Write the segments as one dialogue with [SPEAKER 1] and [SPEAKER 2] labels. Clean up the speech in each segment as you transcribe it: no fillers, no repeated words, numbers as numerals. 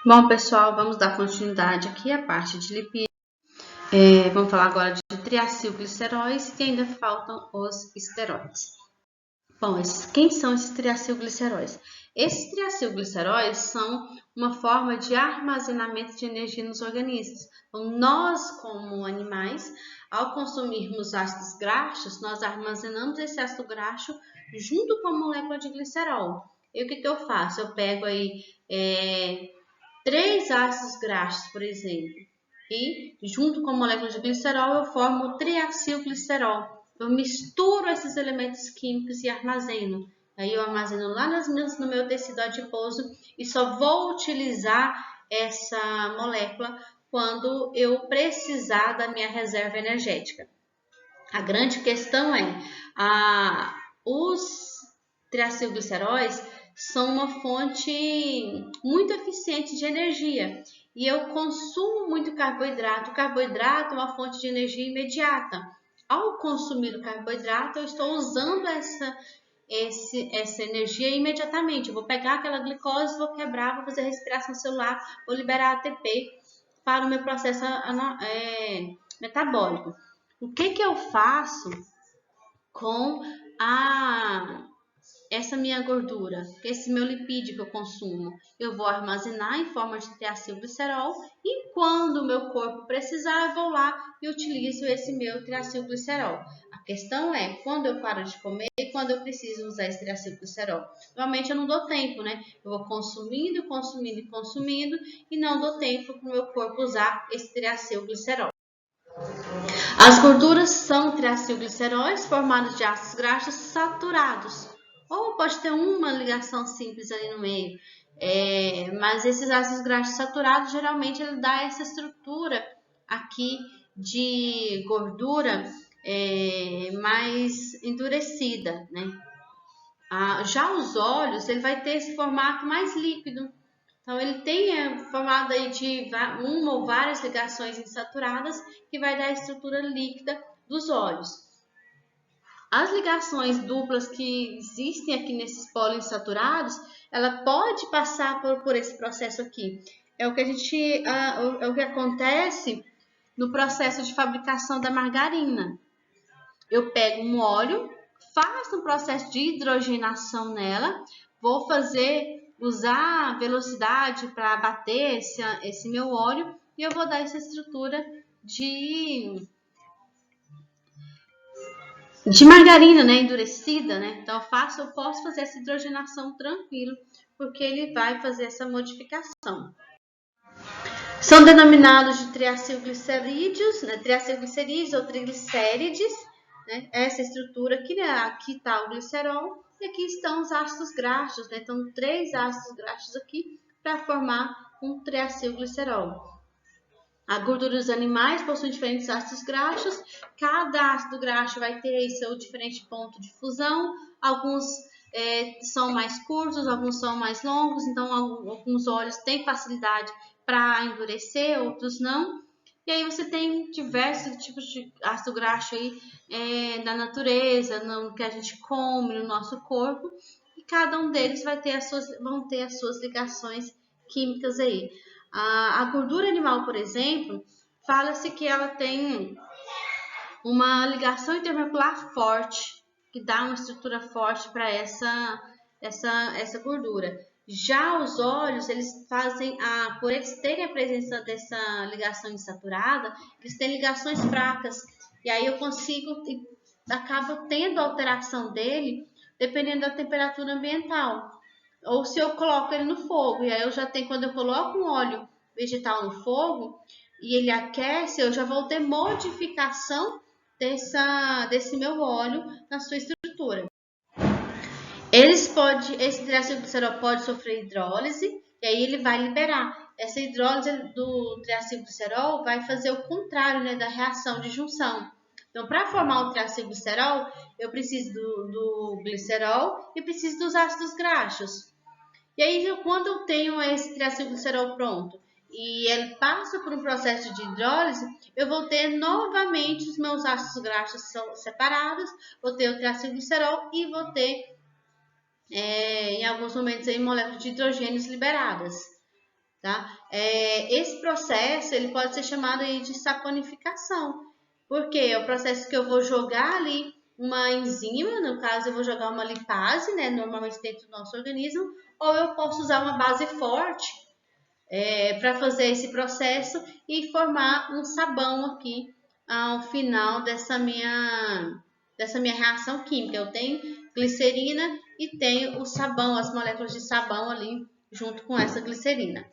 [SPEAKER 1] Bom, pessoal, vamos dar continuidade aqui à parte de lipídios. Vamos falar agora de triacilgliceróis e ainda faltam os esteroides. Bom, quem são esses triacilgliceróis? Esses triacilgliceróis são uma forma de armazenamento de energia nos organismos. Então, nós, como animais, ao consumirmos ácidos graxos, nós armazenamos esse ácido graxo junto com a molécula de glicerol. E o que eu faço? Eu pego aí 3 ácidos graxos, por exemplo, e junto com a molécula de glicerol eu formo o triacilglicerol. Eu misturo esses elementos químicos e armazeno. Aí eu armazeno lá no meu tecido adiposo e só vou utilizar essa molécula quando eu precisar da minha reserva energética. A grande questão é, os triacilgliceróis são uma fonte muito eficiente de energia e eu consumo muito carboidrato. O carboidrato é uma fonte de energia imediata. Ao consumir o carboidrato, eu estou usando essa energia imediatamente. Eu vou pegar aquela glicose, vou quebrar, vou fazer respiração celular, vou liberar ATP para o meu processo metabólico. O que eu faço com essa minha gordura, esse meu lipídio que eu consumo? Eu vou armazenar em forma de triacilglicerol e quando o meu corpo precisar, eu vou lá e utilizo esse meu triacilglicerol. A questão é, quando eu paro de comer e quando eu preciso usar esse triacilglicerol? Normalmente eu não dou tempo, né? Eu vou consumindo e não dou tempo para o meu corpo usar esse triacilglicerol. As gorduras são triacilgliceróis formados de ácidos graxos saturados. Ou pode ter uma ligação simples ali no meio. Mas esses ácidos graxos saturados, geralmente, ele dá essa estrutura aqui de gordura mais endurecida, né? Já os óleos, ele vai ter esse formato mais líquido. Então, ele tem formado aí de uma ou várias ligações insaturadas que vai dar a estrutura líquida dos óleos. As ligações duplas que existem aqui nesses poliinsaturados, ela pode passar por esse processo aqui. É o que acontece no processo de fabricação da margarina. Eu pego um óleo, faço um processo de hidrogenação nela, vou usar a velocidade para bater esse meu óleo e eu vou dar essa estrutura de margarina, né, endurecida, né? Então eu posso fazer essa hidrogenação tranquilo, porque ele vai fazer essa modificação. São denominados de triacilglicerídeos, né, triacilglicerídeos ou triglicérides, né? Essa estrutura aqui, né? Aqui está o glicerol e aqui estão os ácidos graxos, né? Então 3 ácidos graxos aqui para formar um triacilglicerol. A gordura dos animais possui diferentes ácidos graxos. Cada ácido graxo vai ter aí seu diferente ponto de fusão. Alguns são mais curtos, alguns são mais longos. Então, alguns óleos têm facilidade para endurecer, outros não. E aí você tem diversos tipos de ácido graxo aí da natureza, no que a gente come, no nosso corpo. E cada um deles vão ter as suas ligações químicas aí. A gordura animal, por exemplo, fala-se que ela tem uma ligação intermolecular forte, que dá uma estrutura forte para essa gordura. Já os óleos, eles fazem, por eles terem a presença dessa ligação insaturada, eles têm ligações fracas. E aí acabo tendo alteração dele, dependendo da temperatura ambiental. Ou se eu coloco ele no fogo, e aí quando eu coloco um óleo vegetal no fogo e ele aquece, eu já vou ter modificação desse meu óleo na sua estrutura. Esse triacilglicerol pode sofrer hidrólise e aí ele vai liberar. Essa hidrólise do triacilglicerol vai fazer o contrário, né, da reação de junção. Então, para formar o triacilglicerol, eu preciso do glicerol e preciso dos ácidos graxos. E aí, quando eu tenho esse triacilglicerol pronto e ele passa por um processo de hidrólise, eu vou ter novamente os meus ácidos graxos separados, vou ter o triacilglicerol e vou ter, em alguns momentos, aí, moléculas de hidrogênios liberadas. tá? Esse processo ele pode ser chamado aí de saponificação, porque é o processo que eu vou jogar ali uma enzima, no caso eu vou jogar uma lipase, né, normalmente dentro do nosso organismo, ou eu posso usar uma base forte para fazer esse processo e formar um sabão aqui ao final dessa minha reação química. Eu tenho glicerina e tenho o sabão, as moléculas de sabão ali junto com essa glicerina.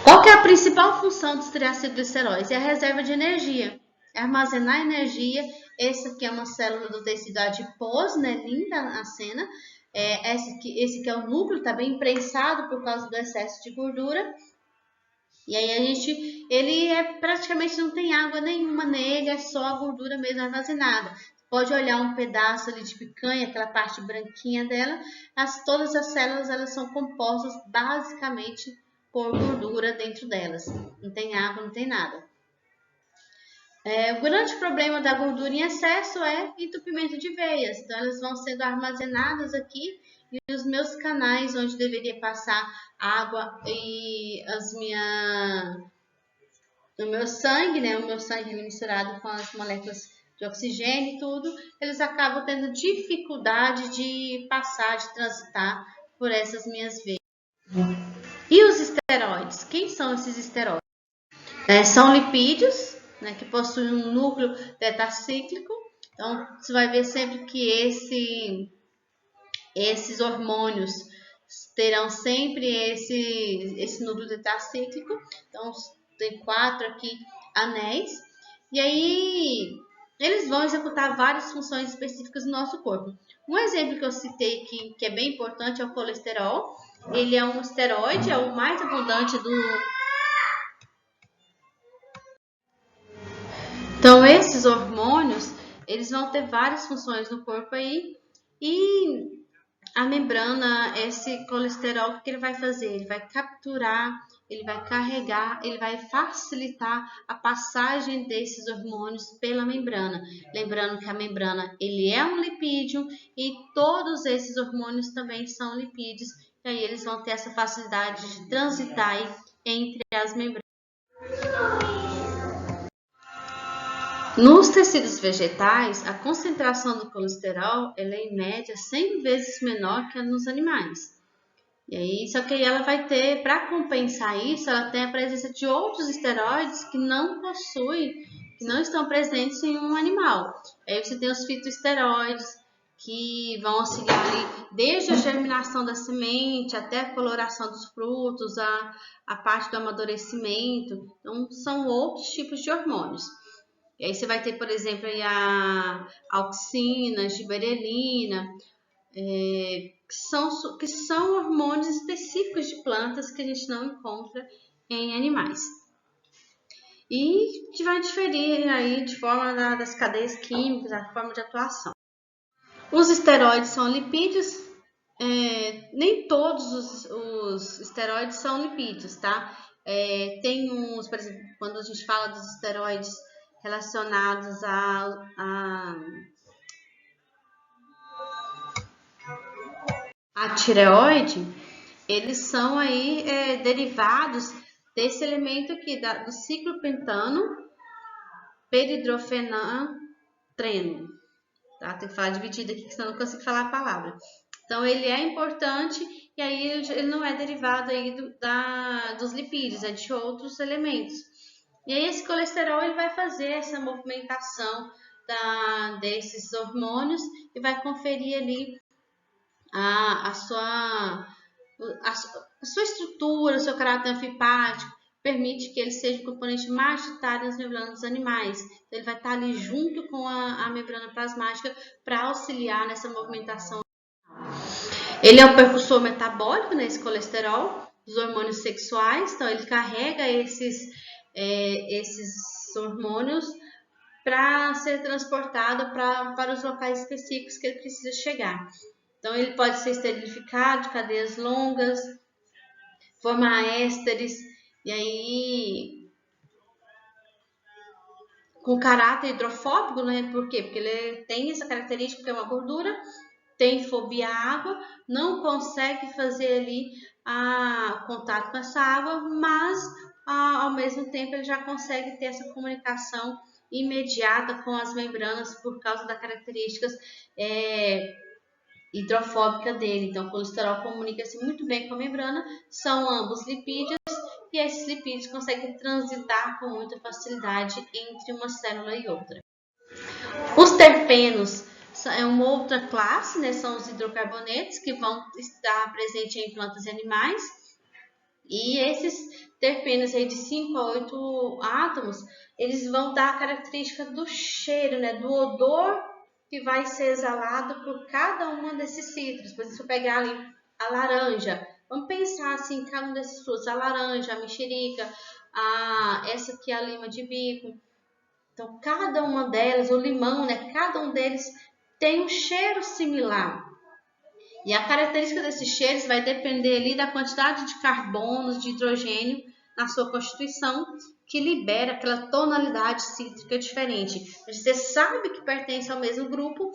[SPEAKER 1] Qual que é a principal função dos triacilgliceróis? É a reserva de energia, é armazenar energia. Essa aqui é uma célula do tecido adiposo, né? Linda a cena. Esse aqui é o núcleo, tá bem prensado por causa do excesso de gordura. E aí ele praticamente não tem água nenhuma nele, é só a gordura mesmo armazenada. Pode olhar um pedaço ali de picanha, aquela parte branquinha dela. Todas as células elas são compostas basicamente por gordura dentro delas. Não tem água, não tem nada. O grande problema da gordura em excesso é entupimento de veias. Então, elas vão sendo armazenadas aqui e os meus canais onde deveria passar água e o meu sangue, né? O meu sangue misturado com as moléculas de oxigênio e tudo, eles acabam tendo dificuldade de passar, de transitar por essas minhas veias. E os esteroides? Quem são esses esteroides? São lipídios, né, que possuem um núcleo tetacíclico. Então, você vai ver sempre que esses hormônios terão sempre esse núcleo tetacíclico. Então, tem 4 aqui anéis. E aí, eles vão executar várias funções específicas no nosso corpo. Um exemplo que eu citei aqui, que é bem importante, é o colesterol. Ele é um esteroide, é o mais abundante do... Então, esses hormônios, eles vão ter várias funções no corpo aí. E a membrana, esse colesterol, o que ele vai fazer? Ele vai capturar, ele vai carregar, ele vai facilitar a passagem desses hormônios pela membrana. Lembrando que a membrana, ele é um lipídio e todos esses hormônios também são lipídios. E aí eles vão ter essa facilidade de transitar aí entre as membranas. Nos tecidos vegetais, a concentração do colesterol ela é em média 100 vezes menor que a nos animais. E aí, só que aí ela vai ter, para compensar isso, ela tem a presença de outros esteroides que não possuem, que não estão presentes em um animal. Aí você tem os fitoesteroides, que vão auxiliar ali desde a germinação da semente até a coloração dos frutos, a parte do amadurecimento. Então, são outros tipos de hormônios. E aí você vai ter, por exemplo, aí a auxina, a giberelina, que são hormônios específicos de plantas que a gente não encontra em animais. E vai diferir aí de forma das cadeias químicas, a forma de atuação. Os esteroides são lipídios, nem todos os esteroides são lipídios, tá? Tem uns, por exemplo, quando a gente fala dos esteroides relacionados à tireoide, eles são aí derivados desse elemento aqui, do ciclopentano peridrofenatreno. Tá? Tem que falar dividido aqui, senão eu não consigo falar a palavra. Então, ele é importante e aí ele não é derivado aí dos lipídios, é de outros elementos. E aí esse colesterol ele vai fazer essa movimentação desses hormônios e vai conferir ali a sua estrutura, o seu caráter anfipático, permite que ele seja o componente majoritário das membranas dos animais. Então, ele vai estar ali junto com a membrana plasmática para auxiliar nessa movimentação. Ele é um percussor metabólico, né, esse colesterol, dos hormônios sexuais. Então, ele carrega esses hormônios para ser transportado para os locais específicos que ele precisa chegar. Então, ele pode ser esterilificado, cadeias longas, formar ésteres, e aí com caráter hidrofóbico, né? Por quê? Porque ele tem essa característica que é uma gordura, tem fobia à água, não consegue fazer ali o contato com essa água, mas ao mesmo tempo ele já consegue ter essa comunicação imediata com as membranas por causa das características hidrofóbica dele. Então, o colesterol comunica-se muito bem com a membrana, são ambos lipídios, e esses lipídios conseguem transitar com muita facilidade entre uma célula e outra. Os terpenos é uma outra classe, né? São os hidrocarbonetos que vão estar presentes em plantas e animais. E esses terpenos aí de 5 a 8 átomos, eles vão dar a característica do cheiro, né? Do odor que vai ser exalado por cada uma desses cítricos. Por exemplo, se eu pegar ali a laranja, vamos pensar assim, cada um desses frutos, a laranja, a mexerica, essa aqui é a lima de bico. Então, cada uma delas, o limão, né? Cada um deles tem um cheiro similar. E a característica desses cheiros vai depender ali da quantidade de carbonos, de hidrogênio na sua constituição, que libera aquela tonalidade cítrica diferente. Você sabe que pertence ao mesmo grupo,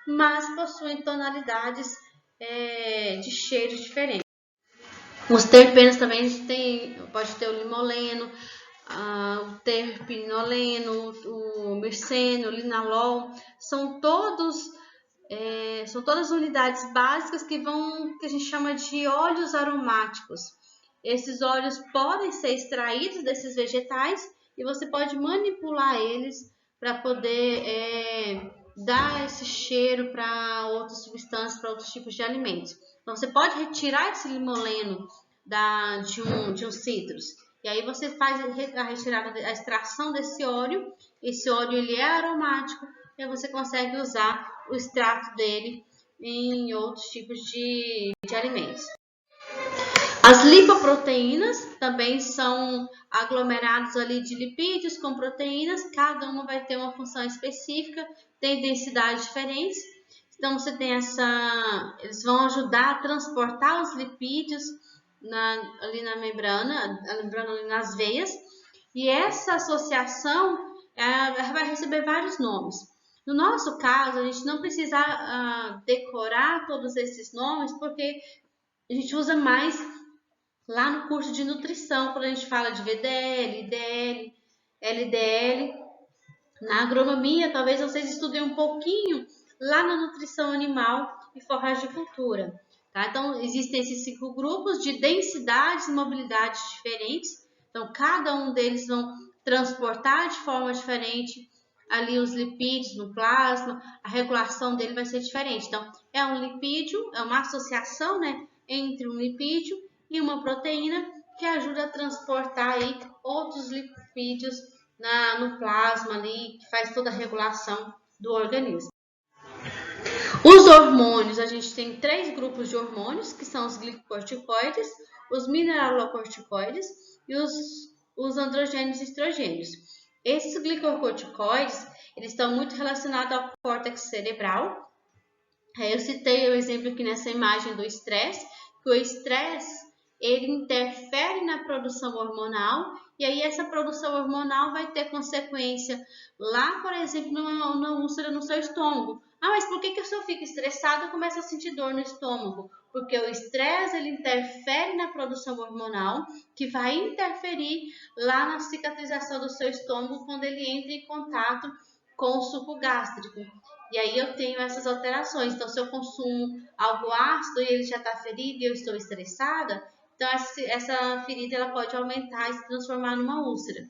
[SPEAKER 1] mas possuem tonalidades de cheiros diferentes. Os terpenos também pode ter o limoleno, o terpinoleno, o mirceno, o linalol, são todas unidades básicas que a gente chama de óleos aromáticos. Esses óleos podem ser extraídos desses vegetais e você pode manipular eles para poder dar esse cheiro para outras substâncias, para outros tipos de alimentos. Então, você pode retirar esse limoleno de um citrus. E aí você faz a retirada, a extração desse óleo. Esse óleo ele é aromático e aí você consegue usar o extrato dele em outros tipos de alimentos. As lipoproteínas também são aglomerados ali de lipídios com proteínas, cada uma vai ter uma função específica, tem densidades diferentes. Então você tem eles vão ajudar a transportar os lipídios ali na membrana, ali nas veias, e essa associação vai receber vários nomes. No nosso caso, a gente não precisa decorar todos esses nomes, porque a gente usa mais lá no curso de nutrição, quando a gente fala de VDL, IDL, LDL. Na agronomia, talvez vocês estudem um pouquinho lá na nutrição animal e forragicultura. Tá? Então, existem esses 5 grupos de densidades e mobilidades diferentes. Então, cada um deles vão transportar de forma diferente ali os lipídios no plasma, a regulação dele vai ser diferente. Então, é um lipídio, é uma associação, né, entre um lipídio e uma proteína que ajuda a transportar aí outros lipídios no plasma ali, que faz toda a regulação do organismo. Os hormônios, a gente tem 3 grupos de hormônios, que são os glicocorticoides, os mineralocorticoides e os androgênios e estrogênios. Esses glicocorticoides, eles estão muito relacionados ao córtex cerebral. Eu citei o exemplo aqui nessa imagem do estresse, que o estresse ele interfere na produção hormonal, e aí essa produção hormonal vai ter consequência lá, por exemplo, na úlcera no seu estômago. Mas por que se eu fico estressado eu começo a sentir dor no estômago? Porque o estresse ele interfere na produção hormonal, que vai interferir lá na cicatrização do seu estômago quando ele entra em contato com o suco gástrico. E aí eu tenho essas alterações. Então, se eu consumo algo ácido e ele já está ferido e eu estou estressada, então essa ferida ela pode aumentar e se transformar numa úlcera.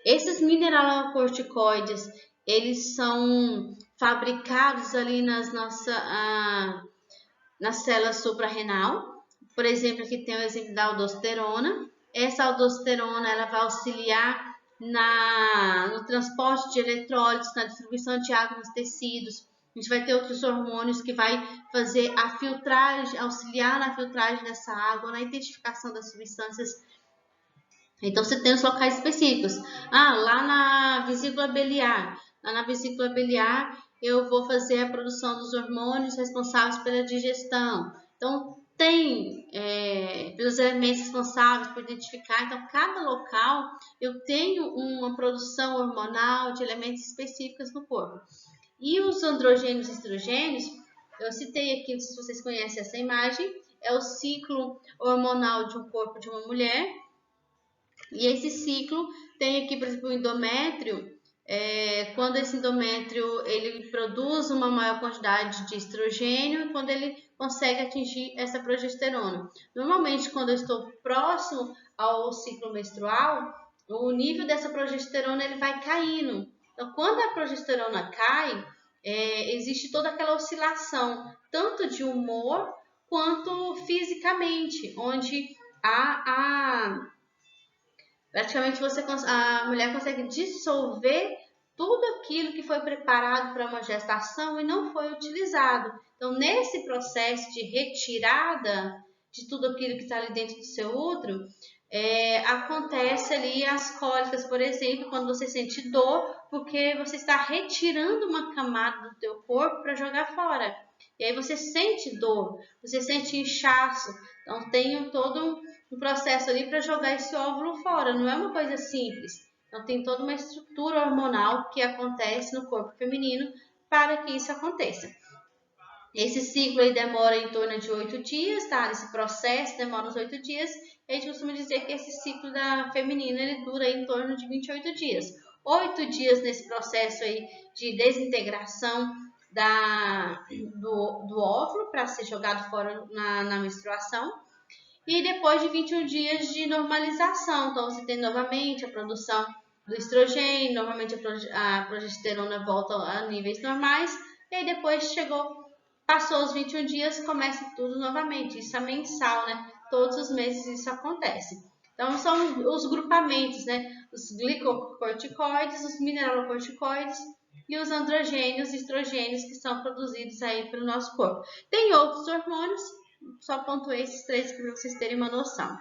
[SPEAKER 1] Esses mineralocorticoides, eles são fabricados ali nas células suprarrenal. Por exemplo, aqui tem o exemplo da aldosterona. Essa aldosterona ela vai auxiliar no transporte de eletrólitos, na distribuição de água nos tecidos. A gente vai ter outros hormônios que vai fazer a filtragem, auxiliar na filtragem dessa água, na identificação das substâncias. Então, você tem os locais específicos. Lá na vesícula biliar. Lá na vesícula biliar, eu vou fazer a produção dos hormônios responsáveis pela digestão. Então, tem pelos elementos responsáveis por identificar. Então, cada local eu tenho uma produção hormonal de elementos específicos no corpo. E os androgênios e estrogênios, eu citei aqui, se vocês conhecem essa imagem, é o ciclo hormonal de um corpo de uma mulher. E esse ciclo tem aqui, por exemplo, o endométrio. Quando esse endométrio ele produz uma maior quantidade de estrogênio, quando ele consegue atingir essa progesterona. Normalmente, quando eu estou próximo ao ciclo menstrual, o nível dessa progesterona ele vai caindo. Então, quando a progesterona cai, existe toda aquela oscilação, tanto de humor quanto fisicamente, onde praticamente a mulher consegue dissolver tudo aquilo que foi preparado para uma gestação e não foi utilizado. Então, nesse processo de retirada de tudo aquilo que está ali dentro do seu útero, acontece ali as cólicas, por exemplo, quando você sente dor, porque você está retirando uma camada do teu corpo para jogar fora. E aí você sente dor, você sente inchaço. Então tem todo um processo ali para jogar esse óvulo fora. Não é uma coisa simples. Então tem toda uma estrutura hormonal que acontece no corpo feminino para que isso aconteça. Esse ciclo aí demora em torno de 8 dias, tá? Esse processo demora uns 8 dias. E a gente costuma dizer que esse ciclo da feminina ele dura em torno de 28 dias. 8 dias nesse processo aí de desintegração do óvulo para ser jogado fora na menstruação. E depois de 21 dias de normalização. Então, você tem novamente a produção do estrogênio, novamente a progesterona volta a níveis normais. E aí depois passou os 21 dias, começa tudo novamente. Isso é mensal, né? Todos os meses isso acontece. Então, são os grupamentos, né? Os glicocorticoides, os mineralocorticoides e os androgênios e estrogênios que são produzidos aí pelo nosso corpo. Tem outros hormônios, só pontuei esses três para vocês terem uma noção.